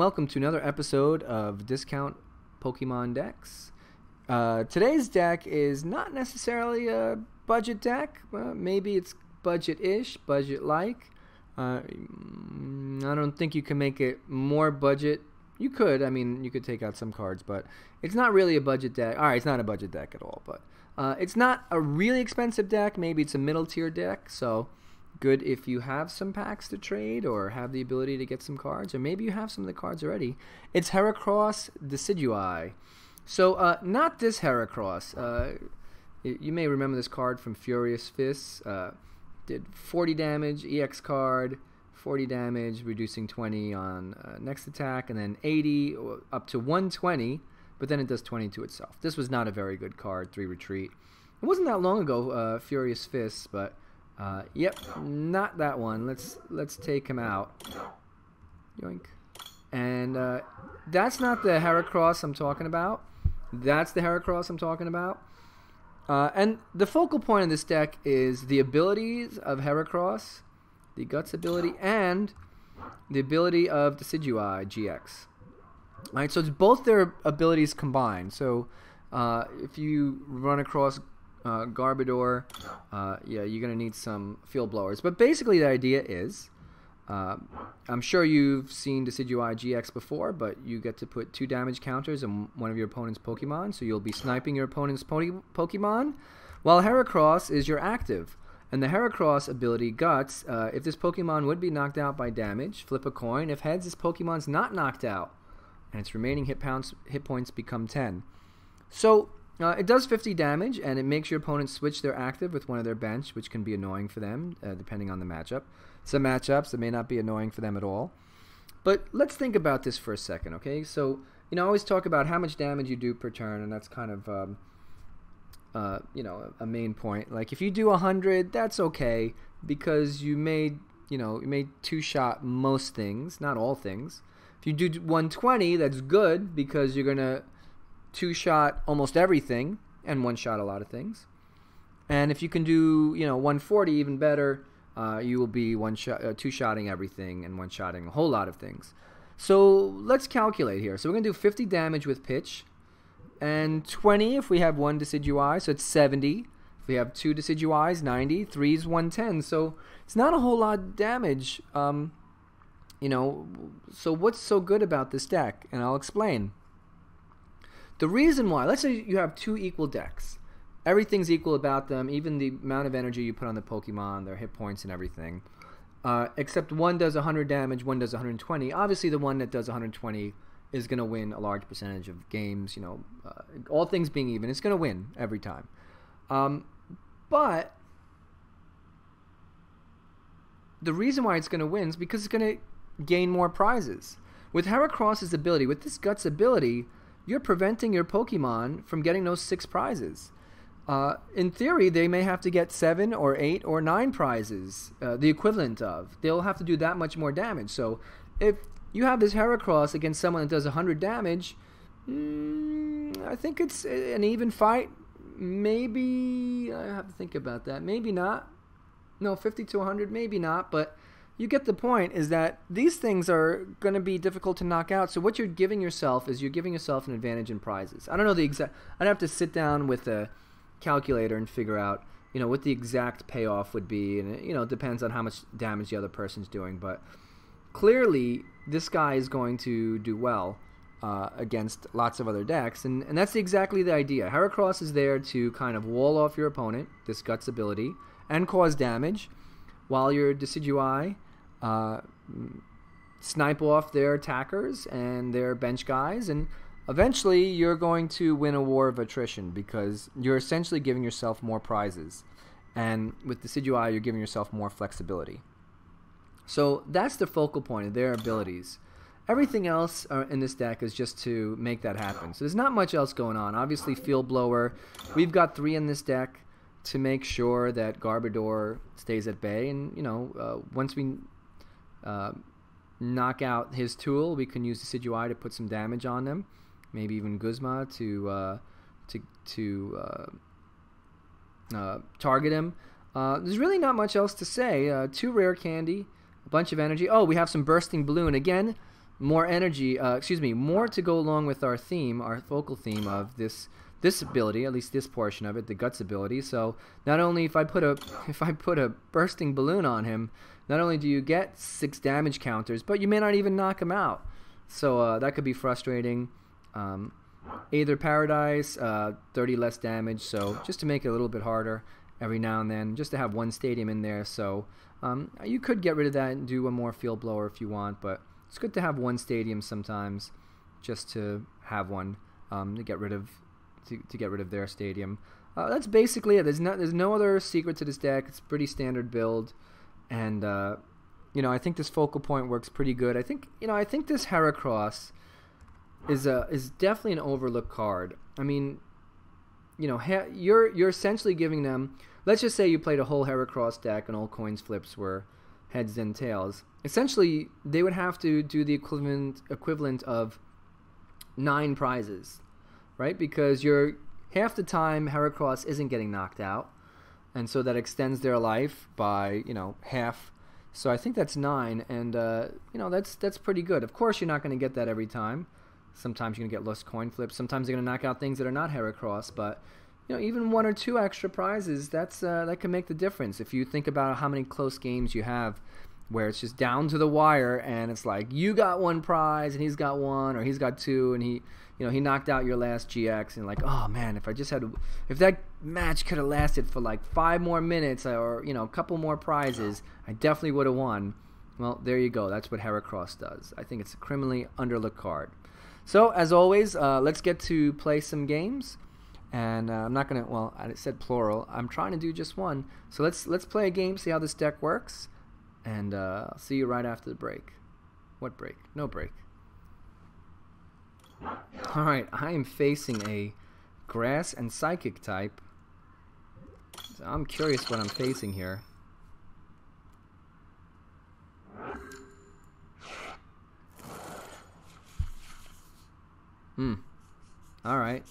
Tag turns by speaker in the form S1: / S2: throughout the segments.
S1: welcome to another episode of Discount Pokemon Decks. Today's deck is not necessarily a budget deck. Maybe it's budget-ish, budget-like. I don't think you can make it more budget. You could. I mean, you could take out some cards, but it's not really a budget deck. All right, it's not a budget deck at all, but it's not a really expensive deck. Maybe it's a middle-tier deck, so good if you have some packs to trade or have the ability to get some cards, or maybe you have some of the cards already. It's Heracross Decidueye. So, not this Heracross. You may remember this card from Furious Fists. Did 40 damage, EX card, 40 damage, reducing 20 on next attack, and then 80 up to 120, but then it does 20 to itself. This was not a very good card, 3 retreat. It wasn't that long ago, Furious Fists, but yep, not that one. Let's take him out. Yoink. And that's not the Heracross I'm talking about. That's the Heracross I'm talking about. And the focal point of this deck is the abilities of Heracross, the Guts ability, and the ability of Decidueye-GX. Alright, so it's both their abilities combined. So if you run across Garbodor, yeah, you're going to need some Field Blowers. But basically the idea is, I'm sure you've seen Decidueye-GX before, but you get to put 2 damage counters on one of your opponent's Pokemon, so you'll be sniping your opponent's Pokemon, while Heracross is your active. And the Heracross ability, Guts, if this Pokemon would be knocked out by damage, flip a coin. If heads, this Pokemon's not knocked out, and its remaining hit points become 10. So it does 50 damage, and it makes your opponent switch their active with one of their bench, which can be annoying for them, depending on the matchup. Some matchups, it may not be annoying for them at all. But let's think about this for a second, okay? So, you know, I always talk about how much damage you do per turn, and that's kind of, you know, a main point. Like, if you do 100, that's okay, because you made, you know, you made 2-shot most things, not all things. If you do 120, that's good, because you're going to 2-shot almost everything, and 1-shot a lot of things. And if you can do, you know, 140, even better. You will be 2-shotting everything and 1-shotting a whole lot of things. So let's calculate here. So we're going to do 50 damage with pitch, and 20 if we have 1 Decidueye, so it's 70. If we have 2 Decidueyes, 90. 3 is 110. So it's not a whole lot of damage. You know, so what's so good about this deck? And I'll explain. The reason why, let's say you have 2 equal decks. Everything's equal about them, even the amount of energy you put on the Pokemon, their hit points and everything. Except one does 100 damage, one does 120. Obviously, the one that does 120 is going to win a large percentage of games. You know, all things being even, it's going to win every time. But the reason why it's going to win is because it's going to gain more prizes. With Heracross's ability, with this Guts ability, you're preventing your Pokemon from getting those 6 prizes. In theory, they may have to get 7 or 8 or 9 prizes, the equivalent of. They'll have to do that much more damage. So if you have this Heracross against someone that does 100 damage, I think it's an even fight. Maybe, I have to think about that. Maybe not. No, 50 to 100, maybe not. But you get the point, is that these things are going to be difficult to knock out. So what you're giving yourself is you're giving yourself an advantage in prizes. I don't know the exact, I'd have to sit down with a calculator and figure out, you know, what the exact payoff would be, and you know, it depends on how much damage the other person's doing, but clearly this guy is going to do well against lots of other decks, and that's exactly the idea. Heracross is there to kind of wall off your opponent, this Guts ability, and cause damage, while your Decidueye snipe off their attackers and their bench guys, and eventually, you're going to win a war of attrition because you're essentially giving yourself more prizes. And with Decidueye, you're giving yourself more flexibility. So that's the focal point of their abilities. Everything else in this deck is just to make that happen. So there's not much else going on. Obviously, Field Blower. We've got 3 in this deck to make sure that Garbodor stays at bay. And, you know, once we knock out his tool, we can use Decidueye to put some damage on them. Maybe even Guzma to target him. There's really not much else to say. 2 Rare Candy, a bunch of energy. Oh, we have some Bursting Balloon. Again, more energy, excuse me, more to go along with our theme, our focal theme of this ability, at least this portion of it, the Guts ability. So not only if I put a Bursting Balloon on him, not only do you get 6 damage counters, but you may not even knock him out. So that could be frustrating. Aether Paradise, 30 less damage, so just to make it a little bit harder every now and then, just to have one stadium in there. So you could get rid of that and do one more Field Blower if you want, but it's good to have one stadium sometimes, just to have one to get rid of their stadium. That's basically it. There's no other secret to this deck. It's a pretty standard build, and you know, I think this focal point works pretty good. I think this Heracross is definitely an overlooked card. I mean, you know, you're essentially giving them. Let's just say you played a whole Heracross deck and all coins flips were heads and tails. Essentially, they would have to do the equivalent of 9 prizes, right? Because half the time Heracross isn't getting knocked out, and so that extends their life by, you know, half. So I think that's 9, and you know, that's pretty good. Of course, you're not going to get that every time. Sometimes you're going to get lost coin flips. Sometimes you're going to knock out things that are not Heracross, but you know, even 1 or 2 extra prizes, that can make the difference. If you think about how many close games you have where it's just down to the wire and it's like you got 1 prize and he's got 1, or he's got 2, and he knocked out your last GX, and like, oh man, if that match could have lasted for like 5 more minutes, or you know, a couple more prizes, I definitely would have won. Well, there you go. That's what Heracross does. I think it's a criminally underlooked card. So as always, let's get to play some games. And I'm not gonna. Well, I said plural. I'm trying to do just one. So let's play a game, see how this deck works, and I'll see you right after the break. What break? No break. All right, I am facing a Grass and Psychic type. So I'm curious what I'm facing here. All right.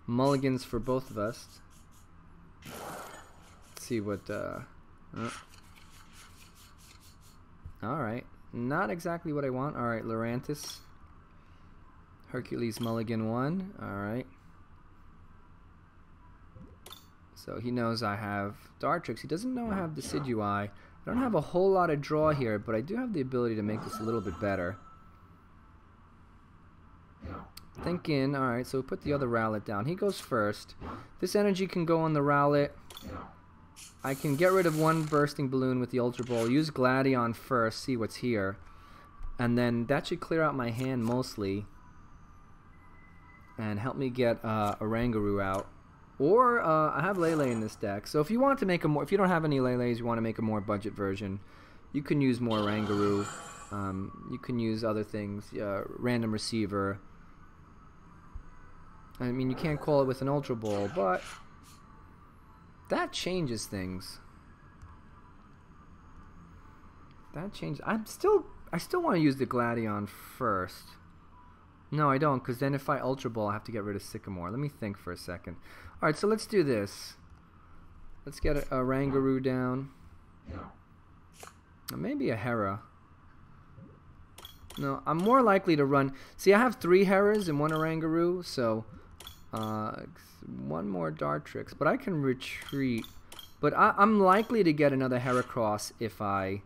S1: Mulligans for both of us. Let's see what alright. Not exactly what I want. Alright, Lurantis. Hercules mulligan 1. Alright. So he knows I have Dartrix. He doesn't know I have Decidueye. I don't have a whole lot of draw here, but I do have the ability to make this a little bit better. Thinking, alright, so we put the other Rowlet down. He goes first. This energy can go on the Rowlet. I can get rid of 1 Bursting Balloon with the Ultra Ball. Use Gladion first, see what's here. And then that should clear out my hand mostly. And help me get Oranguru out. Or, I have Lele in this deck. So if you want to make if you don't have any Leles, you want to make a more budget version, you can use more Oranguru. You can use other things, Random Receiver. I mean, you can't call it with an Ultra Ball, but that changes things. That changes. I still want to use the Gladion first. No, I don't, because then if I Ultra Ball, I have to get rid of Sycamore. Let me think for a second. All right, so let's do this. Let's get a Oranguru down. Maybe a Hera. No, I'm more likely to run. See, I have 3 Heras and 1 Oranguru, so 1 more Dartrix, but I can retreat. But I'm likely to get another Heracross if I,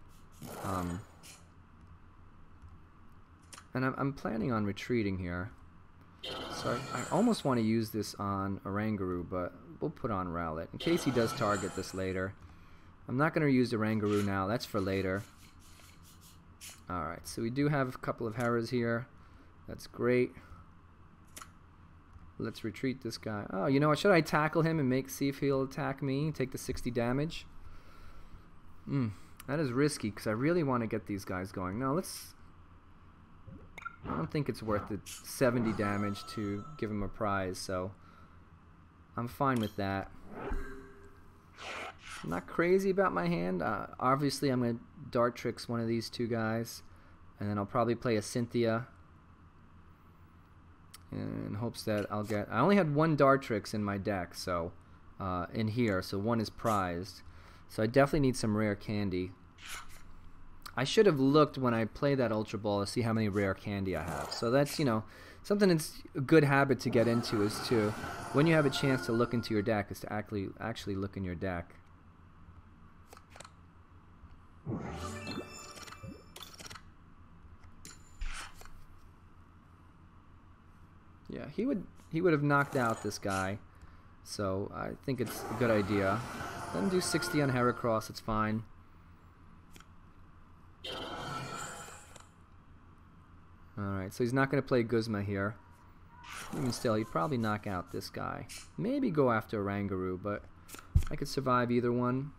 S1: and I'm planning on retreating here. So I almost want to use this on Oranguru, but we'll put on Rowlet in case he does target this later. I'm not going to use Oranguru now. That's for later. Alright, so we do have a couple of Heras here. That's great. Let's retreat this guy. Oh, you know what? Should I tackle him and see if he'll attack me? Take the 60 damage? That is risky because I really want to get these guys going. No, let's... I don't think it's worth the 70 damage to give him a prize, so I'm fine with that. I'm not crazy about my hand. Obviously, I'm going to Dartrix one of these 2 guys, and then I'll probably play a Cynthia in hopes that I'll get... I only had 1 Dartrix in my deck, so in here, so 1 is prized. So I definitely need some rare candy. I should have looked when I play that Ultra Ball to see how many rare candy I have. So that's, you know, something that's a good habit to get into is to, when you have a chance to look into your deck, is to actually look in your deck. Yeah, he would have knocked out this guy. So I think it's a good idea. Let him do 60 on Heracross, it's fine. Alright, so he's not going to play Guzma here. Even still, he'd probably knock out this guy. Maybe go after Oranguru, but I could survive either one.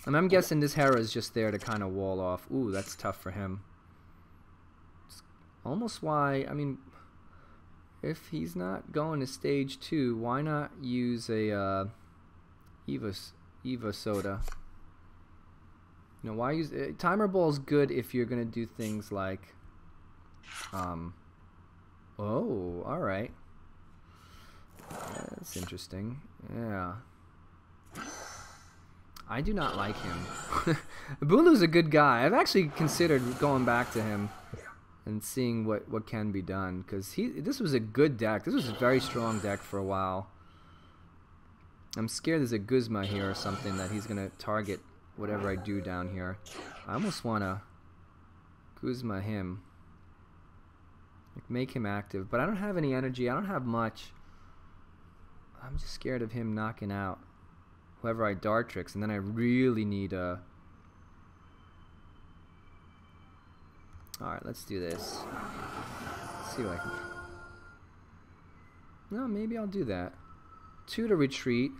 S1: And I'm guessing this Hera is just there to kind of wall off. Ooh, that's tough for him. It's almost why, I mean, if he's not going to stage 2, why not use a Eva Soda? You know, why use Timer Ball's good if you're gonna do things like oh, alright. That's interesting. Yeah. I do not like him. Bulu's a good guy. I've actually considered going back to him and seeing what can be done, because this was a good deck. This was a very strong deck for a while. I'm scared there's a Guzma here or something that he's gonna target whatever I do down here. I almost wanna Guzma him, like make him active, but I don't have any energy. I don't have much. I'm just scared of him knocking out whoever I Dartrix, and then I really need a... Alright, let's do this. Let's see what I can... No, maybe I'll do that. 2 to retreat.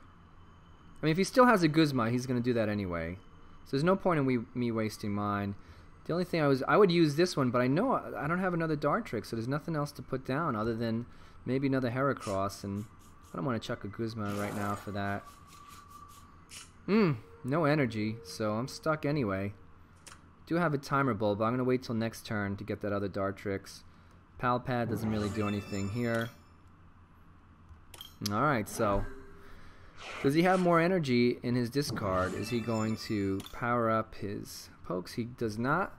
S1: I mean, if he still has a Guzma, he's going to do that anyway. So there's no point in me wasting mine. The only thing I would use this one, but I know I don't have another Dartrix, so there's nothing else to put down other than maybe another Heracross, and I don't want to chuck a Guzma right now for that. No energy, so I'm stuck anyway. Do have a Timer Ball, but I'm going to wait till next turn to get that other Dartrix. Pal Pad doesn't really do anything here. Alright, so does he have more energy in his discard? Is he going to power up his pokes? He does not.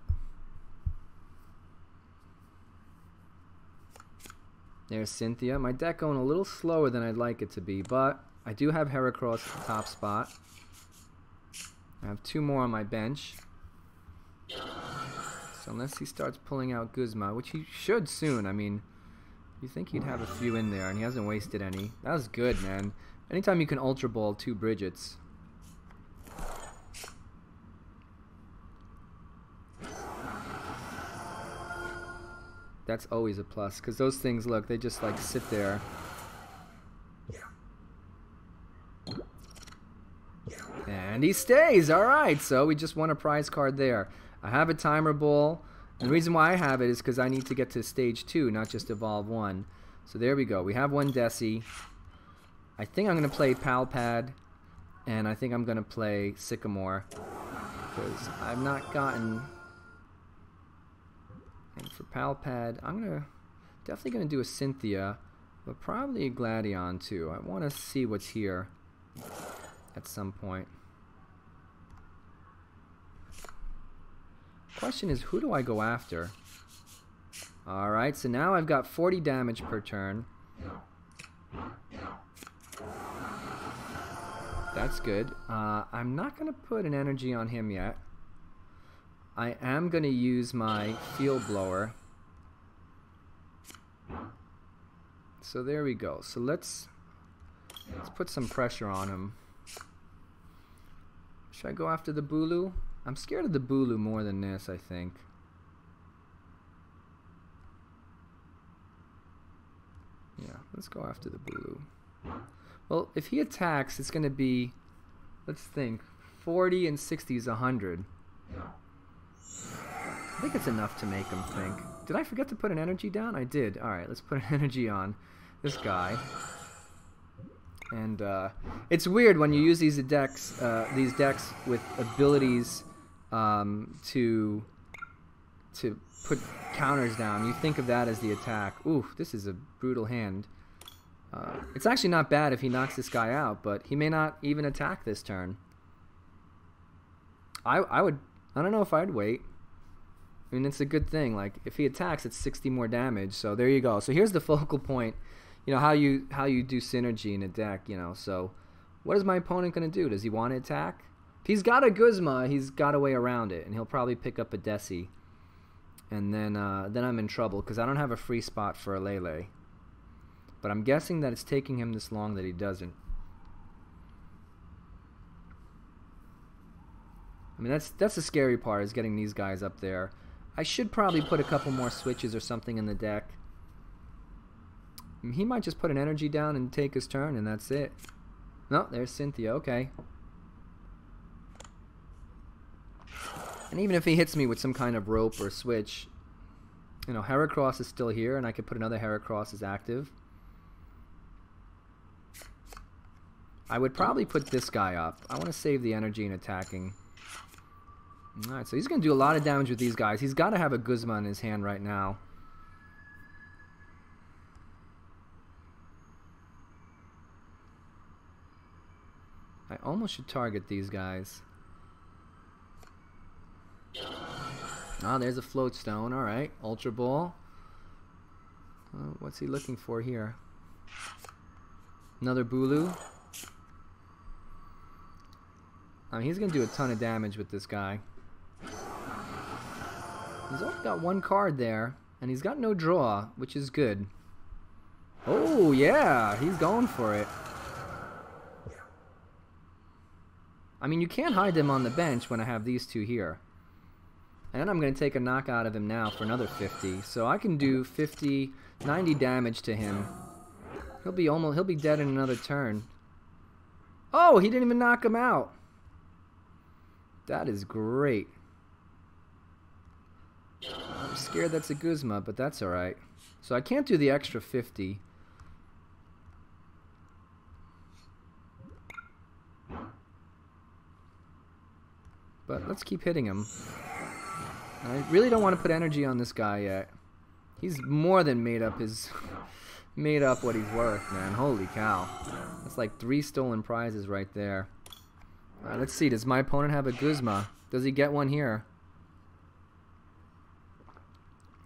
S1: There's Cynthia. My deck going a little slower than I'd like it to be, but I do have Heracross at the top spot. I have 2 more on my bench. So unless he starts pulling out Guzma, which he should soon, I mean, you think he'd have a few in there, and he hasn't wasted any. That was good, man. Anytime you can Ultra Ball 2 Brigettes. That's always a plus, because those things, look, they just like sit there. And he stays. Alright, so we just won a prize card there. I have a Timer Ball. And the reason why I have it is because I need to get to stage 2, not just evolve 1. So there we go. We have 1 Deci. I think I'm going to play Pal Pad. And I think I'm going to play Sycamore. Because I've not gotten... And for Pal Pad, I'm definitely going to do a Cynthia. But probably a Gladion too. I want to see what's here at some point. Question is, who do I go after? Alright, so now I've got 40 damage per turn. That's good. I'm not going to put an energy on him yet. I am going to use my Field Blower. So there we go. So let's put some pressure on him. Should I go after the Bulu? I'm scared of the Bulu more than this, I think. Yeah, let's go after the Bulu. Well, if he attacks, it's going to be, let's think, 40 and 60 is 100. I think it's enough to make him think. Did I forget to put an energy down? I did. Alright, let's put an energy on this guy. And it's weird when you use these decks with abilities to put counters down. You think of that as the attack. Ooh, this is a brutal hand. It's actually not bad if he knocks this guy out, but he may not even attack this turn. I would I don't know if I'd wait. I mean, it's a good thing. Like, if he attacks, it's 60 more damage. So there you go. So here's the focal point. You know, how you do synergy in a deck, you know. So what is my opponent going to do? Does he want to attack? If he's got a Guzma, he's got a way around it. And he'll probably pick up a Deci. And then I'm in trouble because I don't have a free spot for a Lele. But I'm guessing that it's taking him this long that he doesn't. I mean, that's the scary part, is getting these guys up there. I should probably put a couple more switches or something in the deck. He might just put an energy down and take his turn, and that's it. No, there's Cynthia. Okay. And even if he hits me with some kind of rope or switch, you know, Heracross is still here, and I could put another Heracross as active. I would probably put this guy up. I want to save the energy in attacking. Alright, so he's going to do a lot of damage with these guys. He's got to have a Guzma in his hand right now. I almost should target these guys. Ah, there's a float stone. Alright, Ultra Ball. What's he looking for here? Another Bulu. He's going to do a ton of damage with this guy. He's only got one card there, and he's got no draw, which is good. Oh, yeah, he's going for it. I mean, you can't hide them on the bench when I have these two here. And I'm going to take a knockout of him now for another 50. So I can do 50, 90 damage to him. He'll be dead in another turn. Oh, he didn't even knock him out. That is great. I'm scared that's a Guzma, but that's alright. So I can't do the extra 50. But let's keep hitting him. I really don't want to put energy on this guy yet. He's more than made up what he's worth, man. Holy cow. That's like 3 stolen prizes right there. Alright, let's see. Does my opponent have a Guzma? Does he get one here?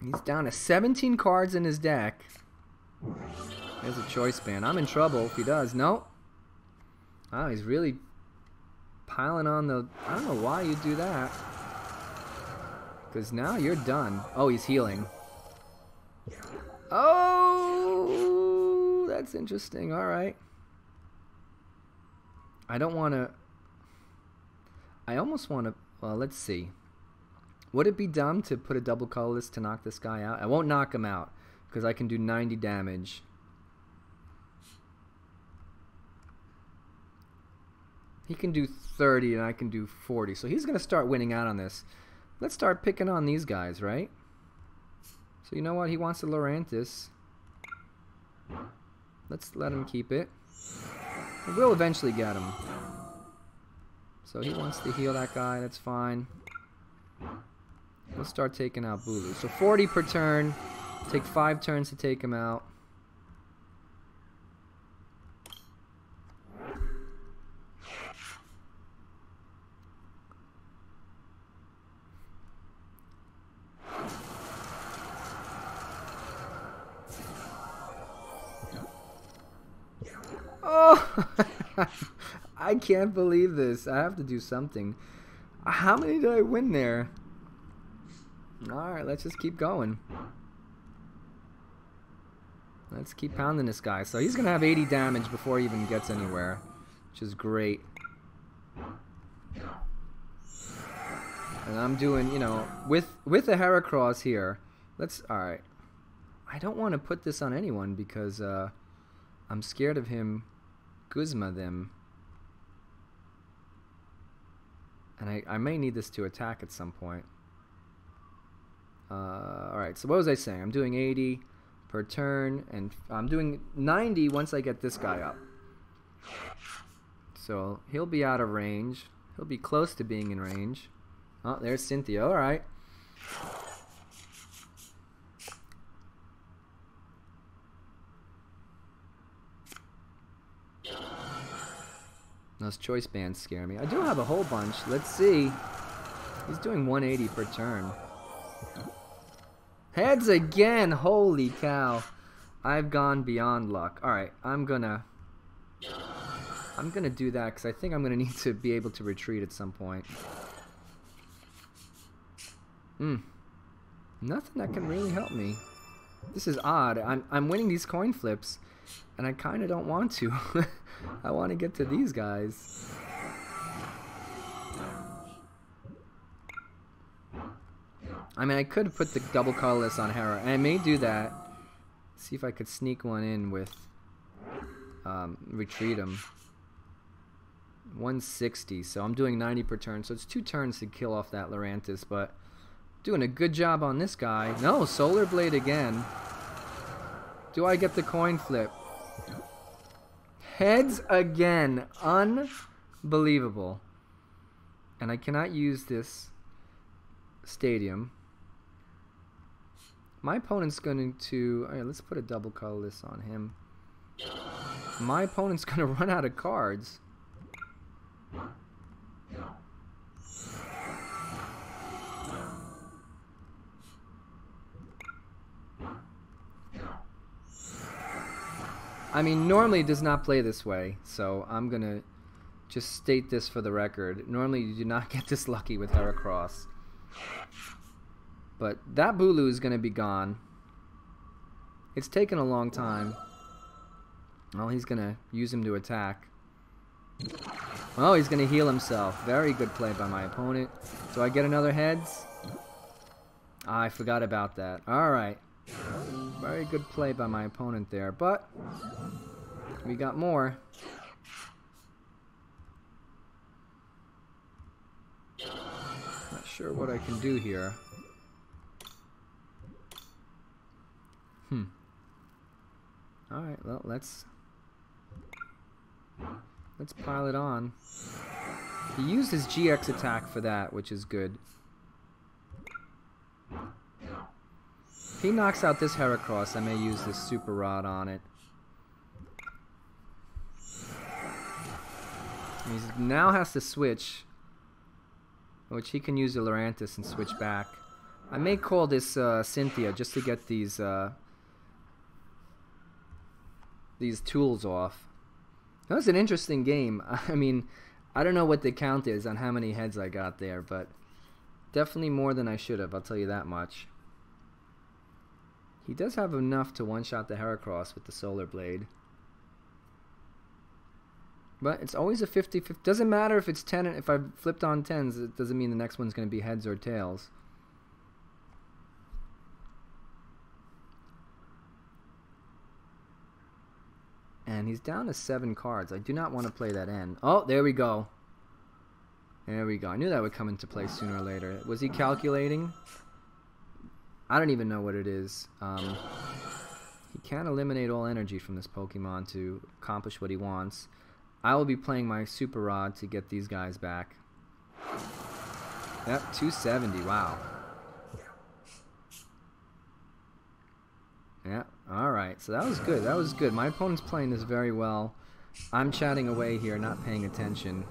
S1: He's down to 17 cards in his deck. There's a choice band. I'm in trouble if he does. Nope. Oh, he's really piling on the... I don't know why you do that. Because now you're done. Oh, he's healing. Oh, that's interesting. Alright. I don't want to... I almost want to... Well, let's see. Would it be dumb to put a double colorless to knock this guy out? I won't knock him out because I can do 90 damage. He can do 30 and I can do 40. So he's going to start winning out on this. Let's start picking on these guys, right? So you know what? He wants a Lurantis. Let's let him keep it. We'll eventually get him. So he wants to heal that guy. That's fine. We'll start taking out Bulu. So 40 per turn. Take 5 turns to take him out. Oh! I can't believe this. I have to do something. How many did I win there? Alright, let's just keep going. Let's keep pounding this guy. So he's going to have 80 damage before he even gets anywhere, which is great. And I'm doing, you know, with a Heracross here. Alright. I don't want to put this on anyone because I'm scared of him Guzma them. And I may need this to attack at some point. Alright, so what was I saying? I'm doing 80 per turn, and I'm doing 90 once I get this guy up. So he'll be out of range. He'll be close to being in range. Oh, there's Cynthia. Alright. Those choice bands scare me. I do have a whole bunch. Let's see. He's doing 180 per turn. Heads again! Holy cow. I've gone beyond luck. Alright, I'm gonna do that because I think I'm gonna need to be able to retreat at some point. Nothing that can really help me. This is odd. I'm winning these coin flips, and I kind of don't want to. I want to get to these guys. I mean, I could put the double colorless on Hera, and I may do that. See if I could sneak one in with retreat him. 160, so I'm doing 90 per turn, so it's 2 turns to kill off that Lurantis, but doing a good job on this guy. No, Solar Blade again. Do I get the coin flip? Heads again. Unbelievable. And I cannot use this stadium. My opponent's going to... Alright, let's put a double colorless on him. My opponent's going to run out of cards. I mean, normally it does not play this way, so I'm going to just state this for the record. Normally you do not get this lucky with Heracross. But that Bulu is going to be gone. It's taken a long time. Well, he's going to use him to attack. Oh, he's going to heal himself. Very good play by my opponent. Do I get another heads? Ah, I forgot about that. Alright. Very good play by my opponent there, but we got more. Not sure what I can do here. Alright, well, let's pile it on. He used his GX attack for that, which is good. If he knocks out this Heracross, I may use this Super Rod on it. He now has to switch, which he can use the Lurantis and switch back. I may call this Cynthia just to get these tools off. That was an interesting game. I mean, I don't know what the count is on how many heads I got there, but definitely more than I should have, I'll tell you that much. He does have enough to one-shot the Heracross with the Solar Blade. But it's always a 50-50. Doesn't matter if it's 10. If I flipped on 10s, it doesn't mean the next one's going to be heads or tails. And he's down to 7 cards. I do not want to play that end. Oh, there we go. There we go. I knew that would come into play sooner or later. Was he calculating? I don't even know what it is. He can eliminate all energy from this Pokemon to accomplish what he wants. I will be playing my Super Rod to get these guys back. Yep, 270. Wow. Yeah, alright. So that was good. That was good. My opponent's playing this very well. I'm chatting away here, not paying attention.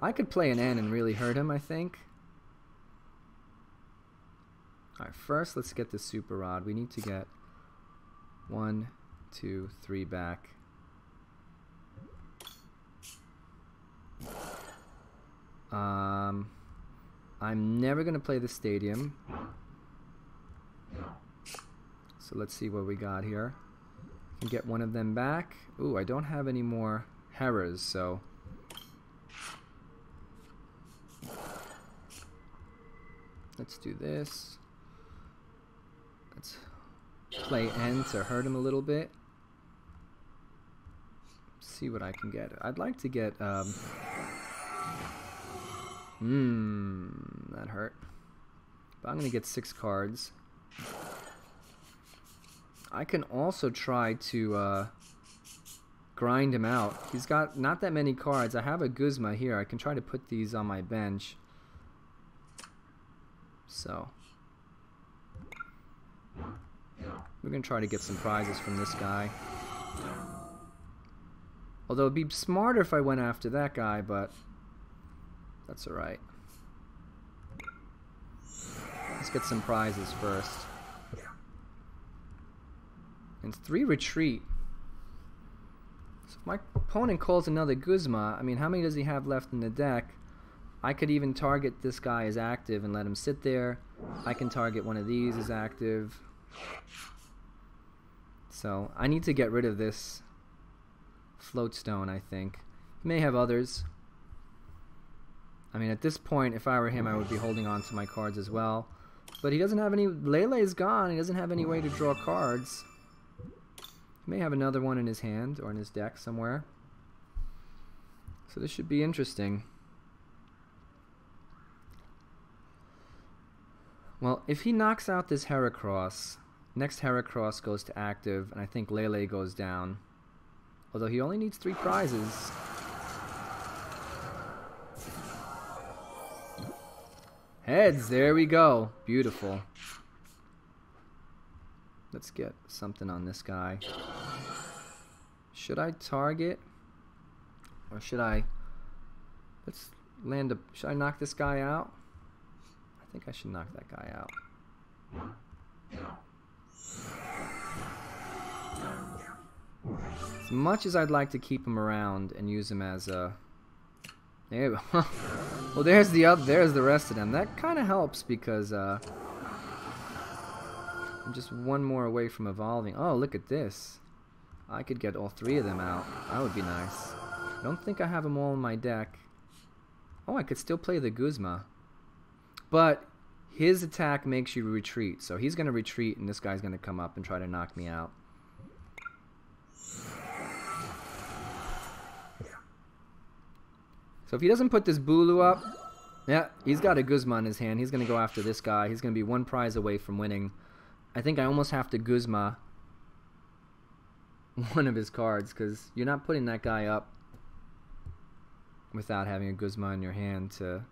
S1: I could play an N and really hurt him, I think. Alright, first let's get the Super Rod. We need to get 1, 2, 3 back. I'm never going to play the stadium. So let's see what we got here. Can get one of them back. Ooh, I don't have any more Heras, so let's do this. Let's play N to hurt him a little bit. See what I can get. I'd like to get that hurt. But I'm gonna get 6 cards. I can also try to grind him out. He's got not that many cards. I have a Guzma here. I can try to put these on my bench. So we're gonna try to get some prizes from this guy. Although it'd be smarter if I went after that guy, but that's alright. Let's get some prizes first. And 3 retreat. So if my opponent calls another Guzma, I mean, how many does he have left in the deck? I could even target this guy as active and let him sit there. I can target one of these as active. So I need to get rid of this Floatstone, I think. He may have others. I mean, at this point, if I were him, I would be holding on to my cards as well. But he doesn't have any... Lele is gone. He doesn't have any way to draw cards. He may have another one in his hand or in his deck somewhere. So this should be interesting. Well, if he knocks out this Heracross, next Heracross goes to active, and I think Lele goes down. Although he only needs 3 prizes. Heads, there we go. Beautiful. Let's get something on this guy. Should I target? Or should I... Let's land a... Should I knock this guy out? I think I should knock that guy out. As much as I'd like to keep him around and use him as a... There we go. Well, there's the rest of them. That kind of helps because I'm just one more away from evolving. Oh, look at this. I could get all 3 of them out. That would be nice. I don't think I have them all in my deck. Oh, I could still play the Guzma. But his attack makes you retreat. So he's going to retreat and this guy's going to come up and try to knock me out. So if he doesn't put this Bulu up, yeah, he's got a Guzma in his hand. He's going to go after this guy. He's going to be 1 prize away from winning. I think I almost have to Guzma one of his cards because you're not putting that guy up without having a Guzma in your hand to...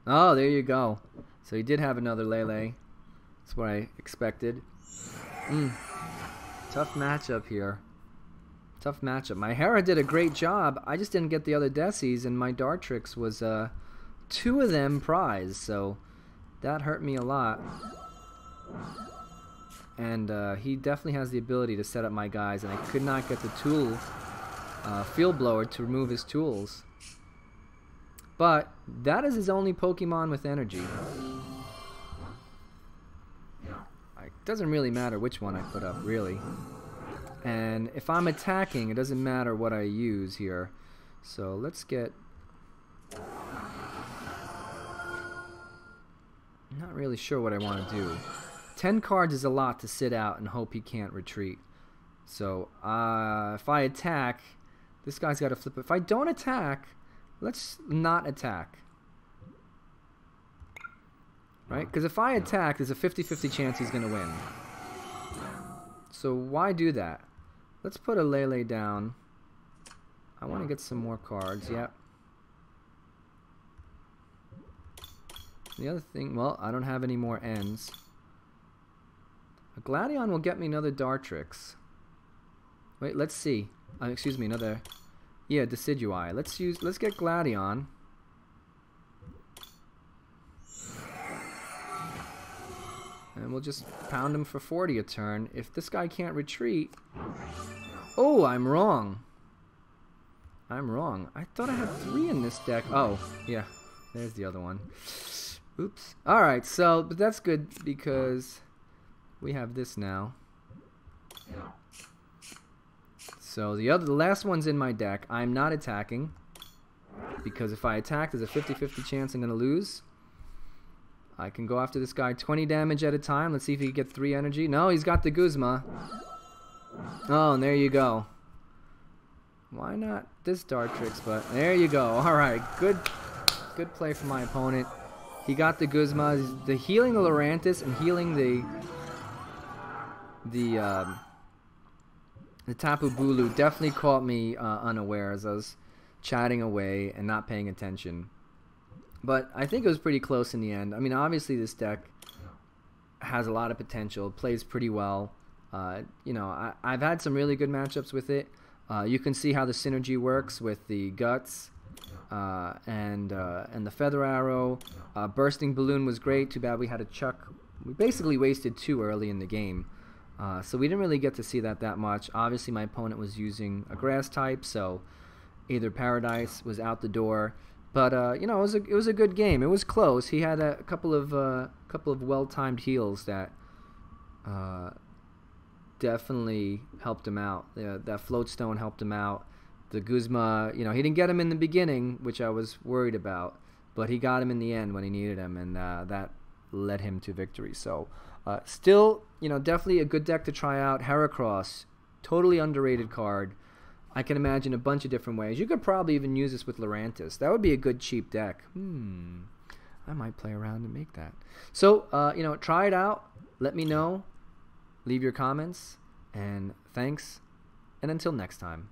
S1: Oh, there you go. So he did have another Lele. That's what I expected. Tough matchup here. Tough matchup. My Hera did a great job. I just didn't get the other Decis, and my Dartrix was 2 of them prize, so that hurt me a lot. And he definitely has the ability to set up my guys, and I could not get the tool, Field Blower, to remove his tools. But that is his only Pokemon with energy. It doesn't really matter which one I put up, really. And if I'm attacking, it doesn't matter what I use here. So let's get... I'm not really sure what I want to do. 10 cards is a lot to sit out and hope he can't retreat. So if I attack, this guy's got to flip. If I don't attack, let's not attack. Right? Because if I attack, there's a 50-50 chance he's going to win. So why do that? Let's put a Lele down. I want to get some more cards. Yep. The other thing, well, I don't have any more ends. A Gladion will get me another Dartrix. Wait, let's see. Excuse me, another... Yeah, Decidueye. Let's get Gladion. And we'll just pound him for 40 a turn. If this guy can't retreat... Oh, I'm wrong. I'm wrong. I thought I had 3 in this deck. Oh, yeah. There's the other one. Oops. Alright, so, but that's good because we have this now. So the last one's in my deck. I'm not attacking because if I attack, there's a 50-50 chance I'm going to lose. I can go after this guy 20 damage at a time. Let's see if he can get 3 energy. No, he's got the Guzma. Oh, and there you go. Why not this Dartrix? But there you go. Alright, good play from my opponent. He got the Guzma. The healing the Lurantis and healing the Tapu Bulu definitely caught me unaware as I was chatting away and not paying attention. But I think it was pretty close in the end. I mean, obviously this deck has a lot of potential. It plays pretty well. You know, I've had some really good matchups with it. You can see how the synergy works with the Guts and the Feather Arrow. Bursting Balloon was great. Too bad we had a Chuck. We basically wasted 2 early in the game. So we didn't really get to see that much. Obviously, my opponent was using a grass type, so either Paradise was out the door. But you know, it was a good game. It was close. He had a couple of well-timed heals that definitely helped him out. That Float Stone helped him out. The Guzma, you know, he didn't get him in the beginning, which I was worried about, but he got him in the end when he needed him, and that led him to victory. So still, you know, definitely a good deck to try out. Heracross, totally underrated card. I can imagine a bunch of different ways. You could probably even use this with Lurantis. That would be a good cheap deck. I might play around and make that. So, you know, try it out. Let me know. Leave your comments. And thanks. And until next time.